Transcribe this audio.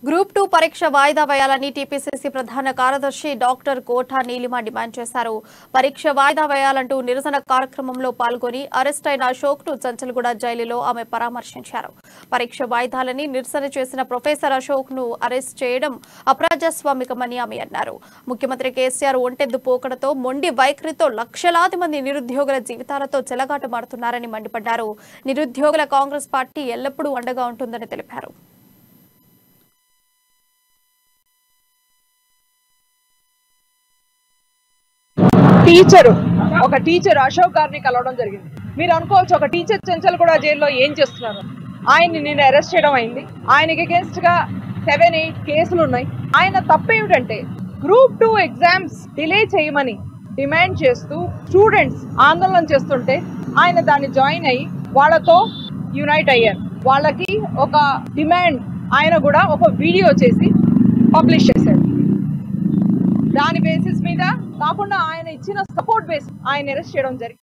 Group 2 పరీక్ష వాయిదా వేయాలని టీపీసీసీ ప్రధాన కార్యదర్శి డాక్టర్ కోఠా నీలిమ డిమాండ్ చేశారు. పరీక్ష వాయిదా వేయాలంటూ నిరసన కార్యక్రమంలో పాల్గొని అరెస్ట్ అయిన అశోక్ ను చంచల్గూడ జైలులో ఆమె పరామర్శించారు. పరీక్ష వాయిదాలని నిరసన చేసిన ప్రొఫెసర్ అశోక్ ను అరెస్ట్ చేయడం అప్రజాస్వామికమని ఆమె అన్నారు. ముఖ్యమంత్రి కేసీఆర్ ఒంటెద్దు పోకడతో మొండి వైఖరితో లక్షలాది మంది నిరుద్యోగుల జీవితాలతో చెలగాటమాడుతున్నారని మండిపడ్డారు. నిరుద్యోగుల కాంగ్రెస్ పార్టీ ఎల్లప్పుడూ అండగా ఉంటుందని తెలిపారు. ఒక టీచర్ అశోక్ గారిని కలవడం జరిగింది. మీరు అనుకోవచ్చు, ఒక టీచర్ చంచల్గూడ జైల్లో ఏం చేస్తున్నారు? ఆయన్ని నిన్న అరెస్ట్ చేయడం అయింది. ఆయనకి అగేన్స్ట్ గా 7-8 కేసులు ఉన్నాయి. ఆయన తప్పేమిటంటే గ్రూప్ 2 ఎగ్జామ్స్ డిలే చేయమని డిమాండ్ చేస్తూ స్టూడెంట్స్ ఆందోళన చేస్తుంటే ఆయన దాన్ని జాయిన్ అయ్యి వాళ్ళతో యునైట్ అయ్యారు. వాళ్ళకి ఒక డిమాండ్ ఆయన కూడా ఒక వీడియో చేసి పబ్లిష్ చేశాడు. దాని బేసిస్ మీద కాకుండా ఆయన ఇచ్చిన సపోర్ట్ బేస్ ఆయన అరెస్ట్ చేయడం జరిగింది.